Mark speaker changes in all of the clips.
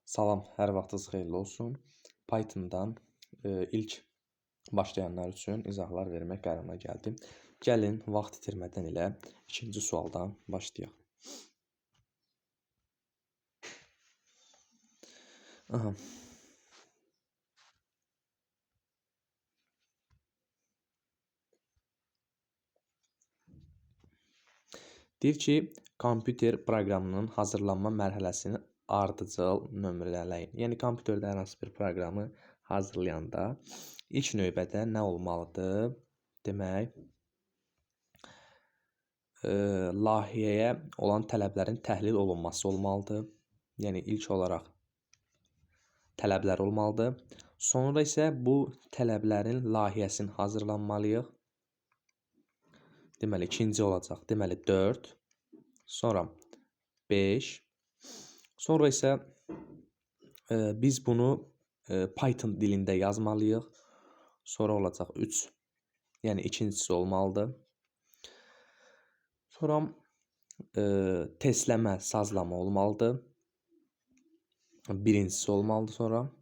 Speaker 1: Salam, hər vaxtınız xeyirli olsun. Python'dan ilk başlayanlar üçün izahlar vermək qərarına gəldim. Gəlin vaxt itirmədən elə ikinci sualdan başlayaq. Aha. Deyir ki, kompüter proqramının hazırlanma mərhələsini ardıcıl nömrələyin. Yəni kompüterdə hər hansı bir proqramı hazırlayanda ilk növbədə nə olmalıdır? Demək, layihəyə olan tələblərin təhlil olunması olmalıdır. Yəni ilk olaraq tələblər olmalıdır. Sonra isə bu tələblərin layihəsini hazırlanmalıyıq. Deməli, ikinci olacaq. Deməli, 4. Sonra 5. Sonra isə biz bunu Python dilində yazmalıyıq. Sonra olacaq 3. Yəni, ikincisi olmalıdır. Sonra testləmə, sazlama olmalıdır. Birincisi olmalıdır sonra.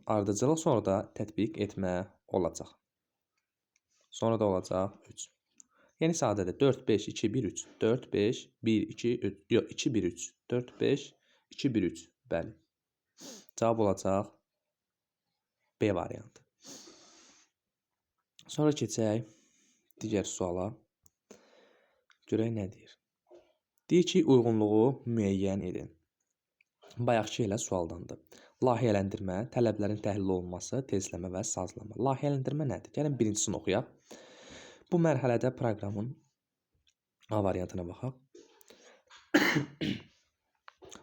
Speaker 1: Ardıcılla sonra da tətbiq etmə olacaq. Sonra da olacaq 3. Yəni sadədir. 4, 5, 2, 1, 3. 4, 5, 1, 2, 3. Yox, 2, 1, 3. 4, 5, 2, 1, 3. Bəli. Cavab olacaq B variantı. Sonra keçək digər suala. Görək nə deyir. Deyir ki, uyğunluğu müəyyən edin. Bayaqki elə sualdandır. Layihələndirmə, tələblərin təhlil olunması, tezləmə və sazlama. Layihələndirmə nədir? Gəlin birincisini oxuyaq. Bu mərhələdə proqramın A variantına baxaq.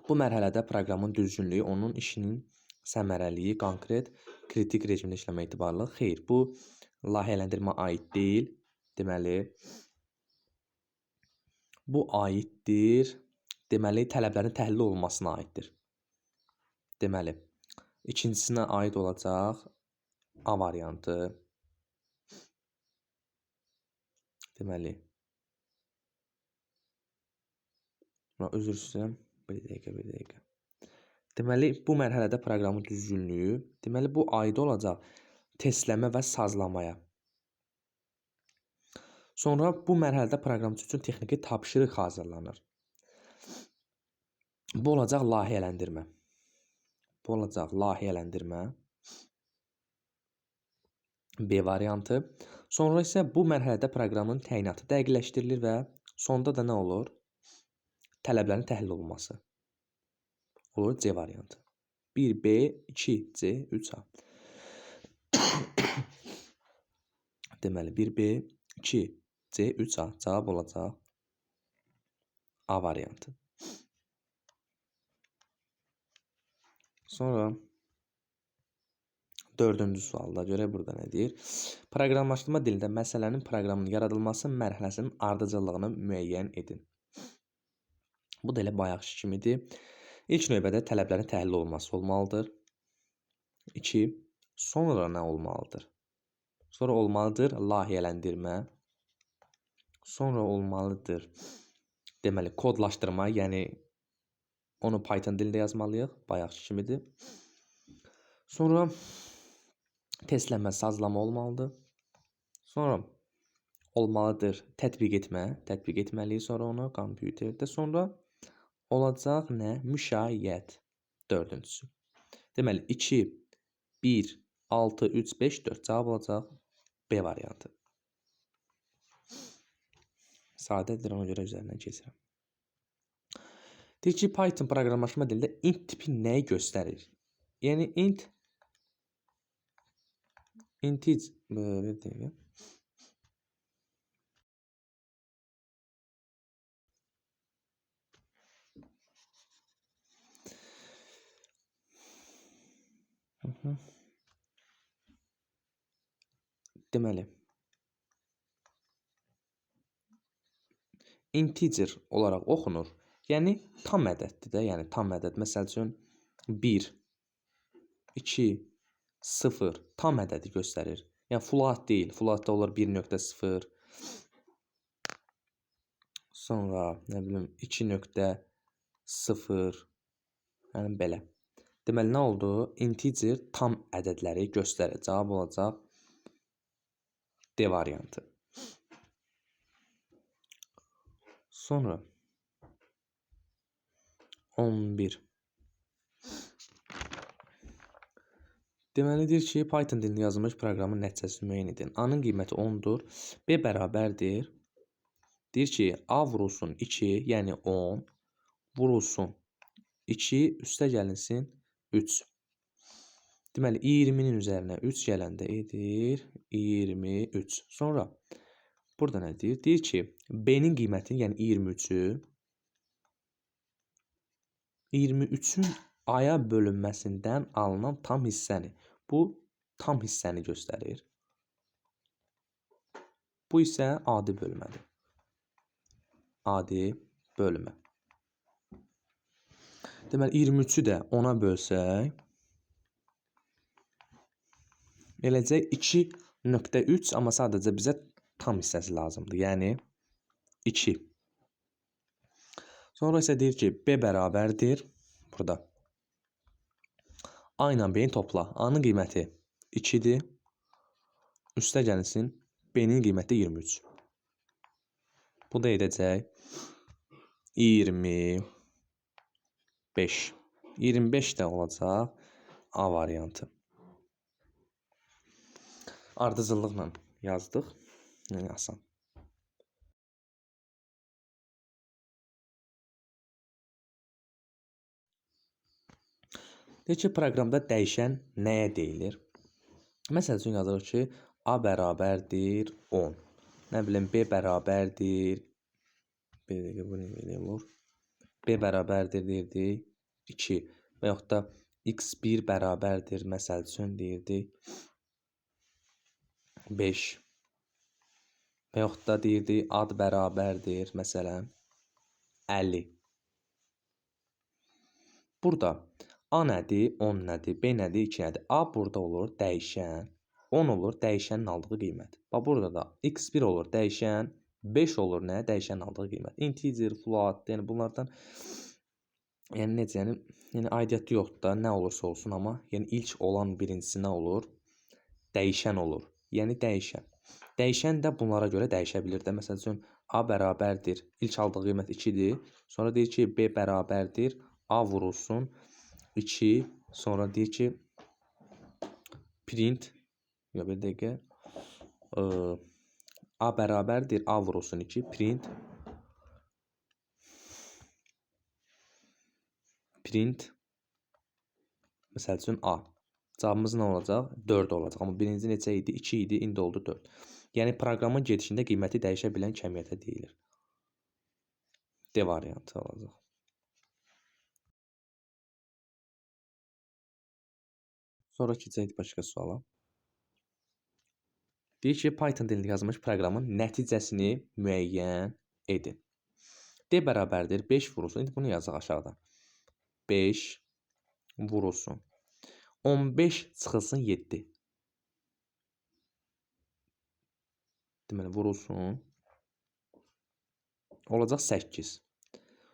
Speaker 1: Bu mərhələdə proqramın düzgünlüyü, onun işinin səmərəliyi, konkret, kritik rejimdə işləmə etibarlı. Xeyr, bu layihələndirmə aid deyil. Deməli, bu aiddir. Deməli, tələblərin təhlil olunmasına aiddir. Deməli, ikincisinə aid olacaq A variantı. Deməli, üzr istəyirəm. Bir dəqiqə. Deməli, bu mərhələdə proqramın düzgünlüyü, deməli, bu aid olacaq testləmə və sazlamaya. Sonra bu mərhələdə proqramçı üçün texniki tapşırıq hazırlanır. Bu olacaq layihələndirmə. B variantı. Sonra isə bu mərhələdə proqramın təyinatı dəqiqləşdirilir və sonda da nə olur? Tələblərin təhlil olunması. Olur C variantı. 1B, 2C, 3A. Deməli, 1B, 2C, 3A. Cavab olacaq A variantı. Sonra dördüncü sualda görək burada nə deyir. Proqramlaşdırma dilində məsələnin proqramın yaradılması mərhələsinin ardıcıllığını müəyyən edin. Bu da elə bayaqki kimidir. İlk növbədə tələblərin təhlil olunması olmalıdır. 2. Sonra nə olmalıdır? Sonra olmalıdır layihələndirmə. Sonra olmalıdır deməli kodlaşdırma, yəni onu Python dilində yazmalıyıq. Bayaqki kimidir. Sonra testləmə, sazlama olmalıdır. Sonra olmalıdır tətbiq etmə. Tətbiq etməliyik sonra onu kompüterdə. Sonra olacaq nə? Müşayiət. Dördüncüsü. Deməli 2, 1, 6, 3, 5, 4. Cavab olacaq B variantı. Sadədir, ona görə üzərindən keçirəm. Deyir ki, Python proqramlaşma dilində int tipi nəyi göstərir? Yəni int bir dəqiqə. Deməli, integer olaraq oxunur. Yəni tam ədəddir də, yəni tam ədəd. Məsəl üçün 1, 2, 0 tam ədədi göstərir. Yəni float deyil. Floatda olur 1.0. Sonra nə bilim 2.0. Yəni belə. Deməli, nə oldu? Integer tam ədədləri göstərir. Cavab olacaq D variantı. Sonra 11. Deməlidir ki, Python dilində yazılmış proqramın nəticəsini müəyyən edin. A-nın qiyməti 10-dur. B bərabərdir. Deyir ki, A vurulsun 2, yəni 10, vurulsun 2, üstə gəlinsin 3. Deməli, 20-nin üzərinə 3 gələndə edir 23. Sonra burada nə deyir? Deyir ki, B-nin qiymətini, yəni 23-ün A-ya bölünməsindən alınan tam hissəni. Bu tam hissəni göstərir. Bu isə adi bölmədir. Adi bölmə. Deməli, 23-ü də 10-a bölsək, eləcək 2.3, amma sadəcə bizə tam hissəsi lazımdır. Yəni 2. Sonra isə deyir ki, B bərabərdir. Burada A ilə B-ni topla. A-nın qiyməti 2-dir. Üstə gəlinsin. B-nin qiyməti 23. Bu da edəcək 25. 25 də olacaq A variantı. Ardıcıllıqla yazdıq. Yəni asan. Deyir ki, proqramda dəyişən nəyə deyilir? Məsəl üçün yazırıq ki, A bərabərdir 10. Nə bilim, B bərabərdir. B bərabərdir deyirdik 2. Və yaxud da x1 bərabərdir. Məsəl üçün deyirdik 5. Və yaxud da deyirdik ad bərabərdir. Məsələn 50. Burada A nədir, 10 nədir, B nədir, 2 nədir? A burada olur dəyişən, 10 olur dəyişənin aldığı qiymət. Bax burada da x1 olur dəyişən, 5 olur nə? Dəyişənin aldığı qiymət. Integer, float, yəni bunlardan yəni necə, yəni aidiyyatı yoxdur da, nə olursa olsun, amma yəni ilk olan birincisi nə olur? Dəyişən olur. Yəni dəyişən. Dəyişən də bunlara görə dəyişə bilir də. Məsəl üçün A bərabərdir. İlk aldığı qiymət 2-dir. Sonra deyir ki, B bərabərdir. A vurulsun 2, sonra deyir ki print, ya bir dəqiqə, A bərabərdir, A vurulsun 2, print məsəl üçün A. Cavabımız nə olacaq? 4 olacaq. Amma birinci neçə idi? 2 idi, indi oldu 4. Yəni proqramın gedişində qiyməti dəyişə bilən kəmiyyətə deyilir. D variantı olacaq. Sonra keçək başqa suala. Deyir ki, Python dilində yazılmış proqramın nəticəsini müəyyən edin. D bərabərdir 5 vurulsun. İndi bunu yazaq aşağıda. 5 vurulsun. 15 çıxılsın 7. Deməli, vurulsun. Olacaq 8.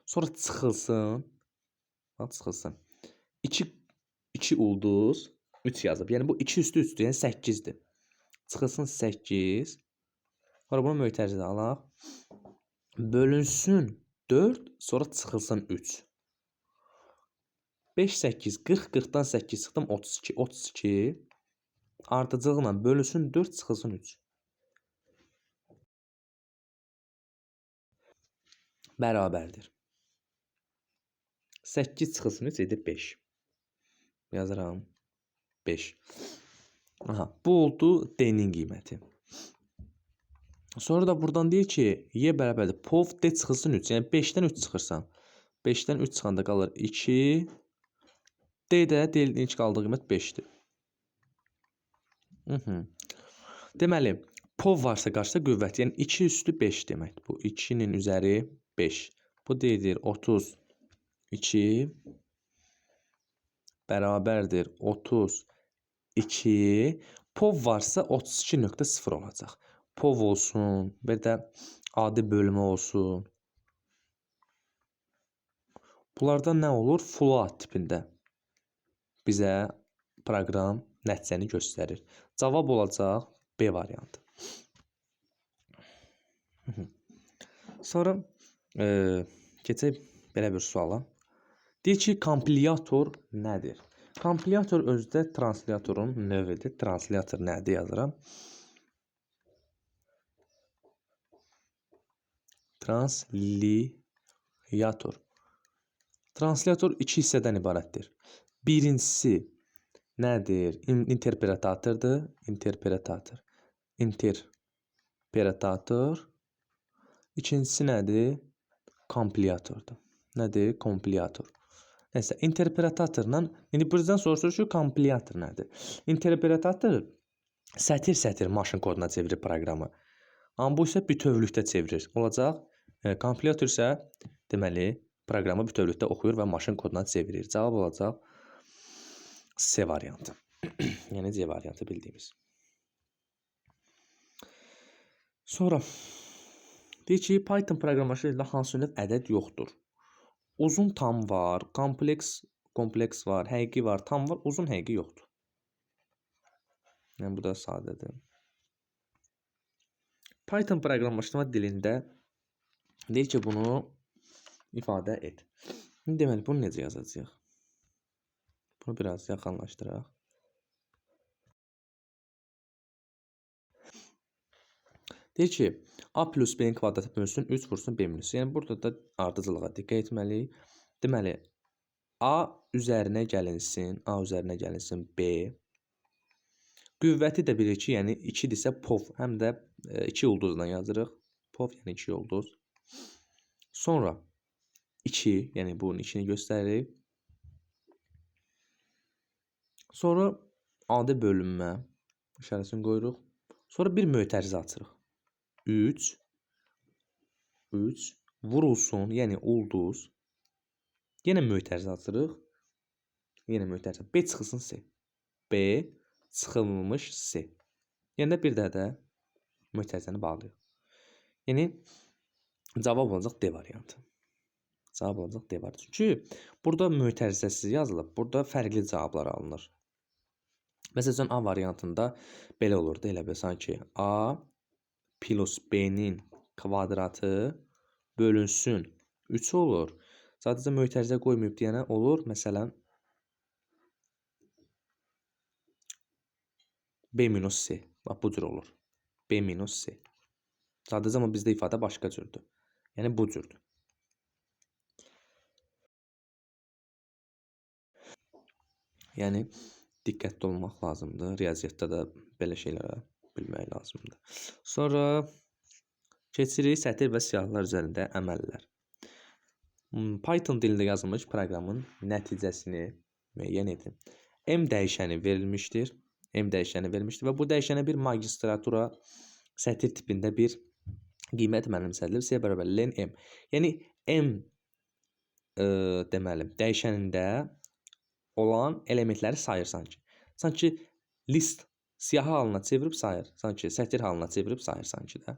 Speaker 1: Sonra çıxılsın. Çıxılsın. 2 ulduz 3 yazıb. Yəni bu 2 üstü 3-dür. Yəni 8-dir. Çıxılsın 8. Sonra bunu mötərizədə alaq. Bölünsün 4, sonra çıxılsın 3. 5, 8, 40, 40-dan 8 çıxdım 32. 32 ardıcılıqla bölünsün 4, çıxılsın 3. Bərabərdir. 8 çıxılsın 3 edir 5. Yazıram 5. Aha, bu oldu D-nin qiyməti. Sonra da buradan deyir ki, Y bərabərdir. POV D çıxılsın 3. Yəni 5-dən 3 çıxırsan. 5-dən 3 çıxanda qalır 2. D-də D-nin ilk qaldığı qiymət 5-dir. Deməli, POV varsa qarşıda qüvvət. Yəni 2 üstü 5 demək. Bu 2-nin üzəri 5. Bu deyir 32 bərabərdir 32. POV varsa 32.0 olacaq. POV olsun və də adi bölmə olsun. Bunlardan nə olur? Float tipində. bizə proqram nəticəni göstərir. Cavab olacaq B variantı. Sonra keçək belə bir suala. Deyir ki, kompilyator nədir? Kompilyator özdə translyatorun növüdür. Translyator nədir yazıram? Translyator. Translyator iki hissədən ibarətdir. Birincisi nədir? İnterpretatordur. İnterpretator. İkincisi nədir? Kompilyatordur. Nədir? Kompilyator. Nəsə, interpretatorla, indi buradan soruşur ki, kompilyator nədir? Interpretator sətir-sətir maşın koduna çevirir proqramı. Amma bu isə bütövlükdə çevirir. Olacaq. Kompilyator isə deməli proqramı bütövlükdə oxuyur və maşın koduna çevirir. Cavab olacaq C variantı. Yəni C variantı bildiyimiz. Sonra deyir ki, Python proqramlaşdırıcıda hansı növ ədəd yoxdur? Uzun tam var, kompleks var, həqiqi var, tam var, uzun həqiqi yoxdur. Yəni bu da sadədir. Python proqramlaşdırma dilində deyir ki, bunu ifadə et. Deməli, bunu necə yazacağıq? Bunu biraz yaxınlaşdıraq. Deyir ki, A plus B-nin kvadratı bölünsün 3 vursun B minus. Yəni, burada da ardıcılığa diqqət etməliyik. Deməli, A üzərinə gəlinsin B. Qüvvəti də bilir ki, yəni 2-dirsə POV, həm də 2 ulduzdan yazırıq. POV, yəni 2 ulduz. Sonra 2, yəni bunun 2-ni göstəririk. Sonra A-da bölünmə işarəsini qoyuruq. Sonra bir mötərizə açırıq. 3 vurulsun, yəni ulduz. Yenə mötərizə açırıq. Yenə mötərizə. B çıxılsın C. B çıxılmış C. Yəni bir də mötərizəni bağlayırıq. Yəni cavab olacaq D variantı. Cavab olacaq D variantı. Çünki burada mötərizəsiz yazılıb. Burada fərqli cavablar alınır. Məsələn, A variantında belə olurdu. Elə bir sanki A plus B-nin kvadratı bölünsün 3 olur. Sadəcə mötərizə qoymayıb deyənə olur. Məsələn, B minus C. Bax, bu cür olur. B minus C. Sadəcə amma bizdə ifadə başqa cürdür. Yəni, bu cürdür. Yəni, diqqətli olmaq lazımdır. Riyaziyyatda da belə şeylərə bilmək lazımdır. Sonra keçirik sətir və siyahılar üzərində əməllər. Python dilində yazılmış proqramın nəticəsini müəyyən edin. M dəyişəni verilmişdir. Və bu dəyişənə bir magistratura sətir tipində bir qiymət mənimsədilib. C bərabər len M. Yəni, M deməli, dəyişənində olan elementləri sayır sanki. Sanki list siyahı halına çevirib sayır. Sanki sətir halına çevirib sayır sanki də.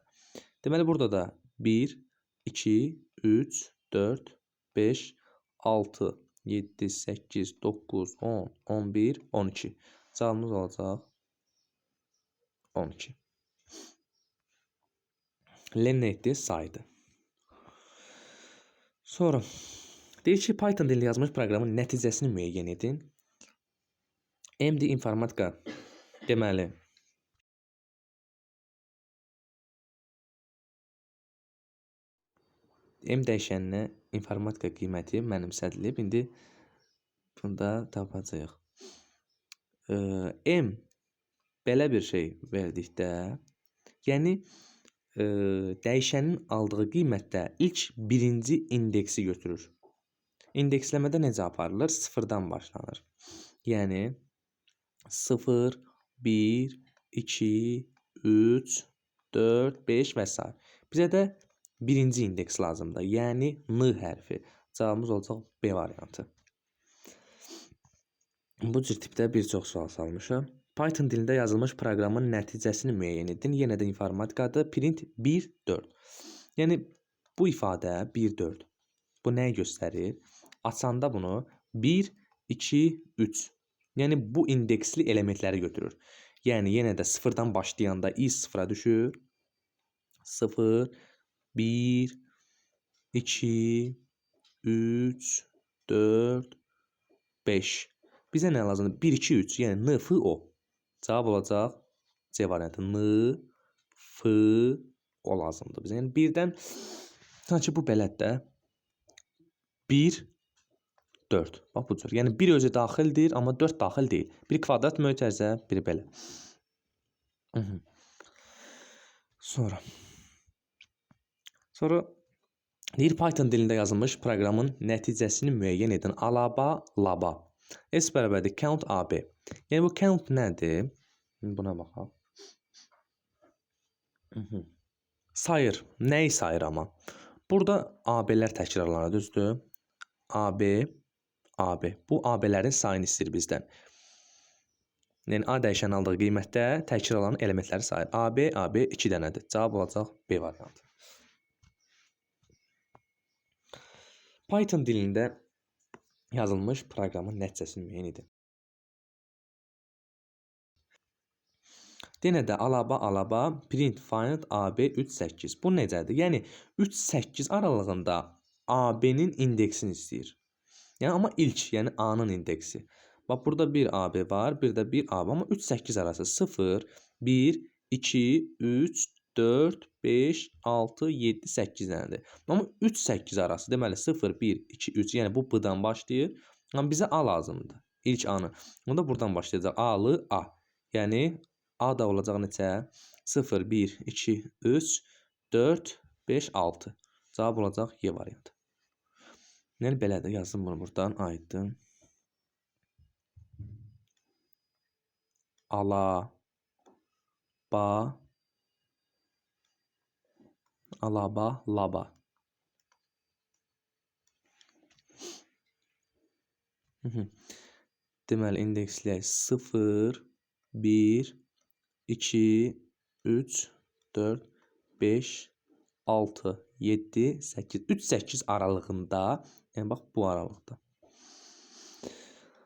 Speaker 1: Deməli, burada da 1, 2, 3, 4, 5, 6, 7, 8, 9, 10, 11, 12. Cavabımız olacaq 12. Len nə etdi? Saydı. Sonra deyir ki, Python dilində yazmış proqramın nəticəsini müəyyən edin. M-dir informatika. Deməli, M dəyişəninə informatika qiyməti mənimsədilib. İndi bunu da tapacağıq. M belə bir şey verdikdə, yəni dəyişənin aldığı qiymətdə ilk birinci indeksi götürür. İndeksləmədə necə aparılır? Sıfırdan başlanır. Yəni 0, 1, 2, 3, 4, 5 və s. Bizə də birinci indeks lazımdır. Yəni N hərfi. Cavabımız olacaq B variantı. Bu cür tipdə bir çox sual salmışam. Python dilində yazılmış proqramın nəticəsini müəyyən edin. Yenə də informatikadır. Print 1, 4. Yəni bu ifadə 1, 4. Bu nəyi göstərir? Açanda bunu 1, 2, 3 Yəni bu indeksli elementləri götürür. Yəni yenə də sıfırdan başlayanda i sıfıra düşür. 0, 1, 2, 3, 4, 5. Bizə nə lazımdır? 1, 2, 3. Yəni n, f, o. Cavab olacaq C variantı. N, f, o lazımdır bizə. Yəni birdən sanki bu belədir də. 1, 4. Bax bu cür. Yəni 1 özü daxildir, amma 4 daxil deyil. Biri kvadrat mötərizə, biri belə. Sonra deyir Python dilində yazılmış proqramın nəticəsini müəyyən edən alaba, laba. S bərabərdir count AB. Yəni bu count nədir? Buna baxaq. Sayır. Nəyi sayır amma? Burada AB-lər təkrarlanır, düzdür? AB, AB. Bu AB-lərin sayını istəyir bizdən. Yəni A dəyişənin aldığı qiymətdə təkrarlanan elementləri sayır. AB, AB 2 dənədir. Cavab olacaq B variantı. Python dilində yazılmış proqramın nəticəsini müəyyən edin. Yenə də alaba, alaba, print, find, AB 3, 8. Bu necədir? Yəni 3, 8 aralığında AB-nin indeksini istəyir. Yəni amma ilk, yəni A-nın indeksi. Bax burada bir AB var, bir də bir AB, amma 3, 8 arası 0, 1, 2, 3, 4, 5, 6, 7, 8 dənədir. Amma 3, 8 arası deməli 0, 1, 2, 3, yəni bu B-dan başlayır. Amma bizə A lazımdır. İlk A-nı. Onda buradan başlayacaq. A-lı A. Yəni A da olacaq neçə? 0, 1, 2, 3, 4, 5, 6. Cavab olacaq Y variantı. Yəni belədir. Yazdım bunu buradan. Aydın. Ala, ba, alaba, laba. Deməli indeksləyək 0, 1, 2, 3, 4, 5, 6, 7, 8. 3, 8 aralığında, yəni bax bu aralıqda.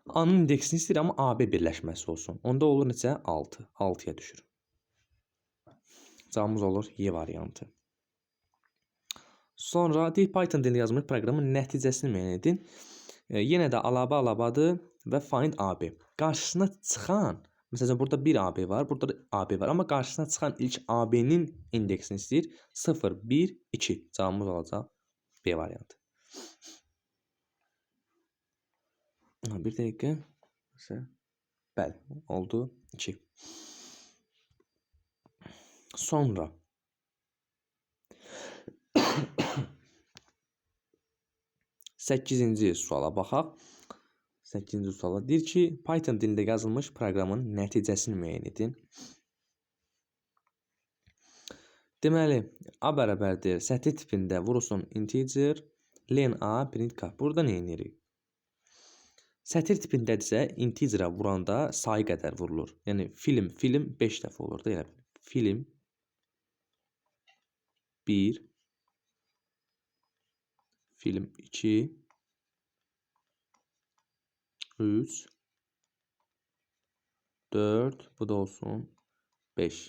Speaker 1: A-nın indeksini istəyir, amma AB birləşməsi olsun. Onda olur neçə? 6. 6-ya düşür. Cavabımız olur Y variantı. Sonra deyil Python dilində yazılmış proqramın nəticəsini müəyyən edin. Yenə də alaba, alabadır və find AB. Qarşısına çıxan, məsələn burada bir AB var, burada da AB var, amma qarşısına çıxan ilk AB-nin indeksini istəyir. 0, 1, 2. Cavabımız olacaq B variantı. Bir dəqiqə. Bəli, oldu 2. Sonra 8-ci suala baxaq. 8-ci suala deyir ki, Python dilində yazılmış proqramın nəticəsini müəyyən edin. Deməli, A bərabərdir sətir tipində vurulsun integer, len A, print K. Burada nə edirik? Sətir tipindədirsə, integerə vuranda sayı qədər vurulur. Yəni film 5 dəfə olur da, yəni film 1, film 2, 3, 4, bu da olsun 5.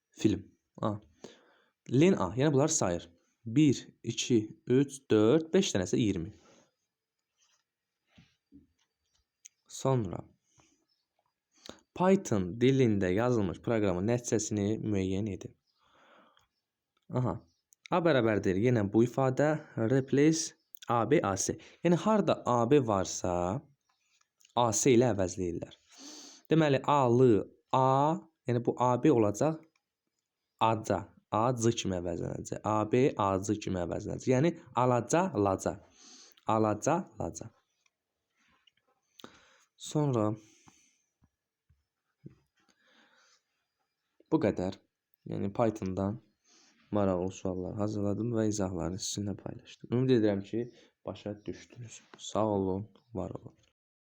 Speaker 1: Film A. Len A, yəni bunlar sayır. 1, 2, 3, 4, 5 dənəsə 20. Sonra Python dilində yazılmış proqramın nəticəsini müəyyən edin. Aha. A bərabərdir. Yenə bu ifadə replace AB, AC. Yəni harda AB varsa AC ilə əvəzləyirlər. Deməli A-lı A, yəni bu AB olacaq AC. AC kimi əvəzlənəcək. AB, AC kimi əvəzlənəcək. Yəni alaca, laca. Alaca, laca. Sonra bu qədər. Yəni Python'dan maraqlı suallar hazırladım və izahlarını sizinlə paylaşdım. Ümid edirəm ki, başa düşdünüz. Sağ olun, var olun.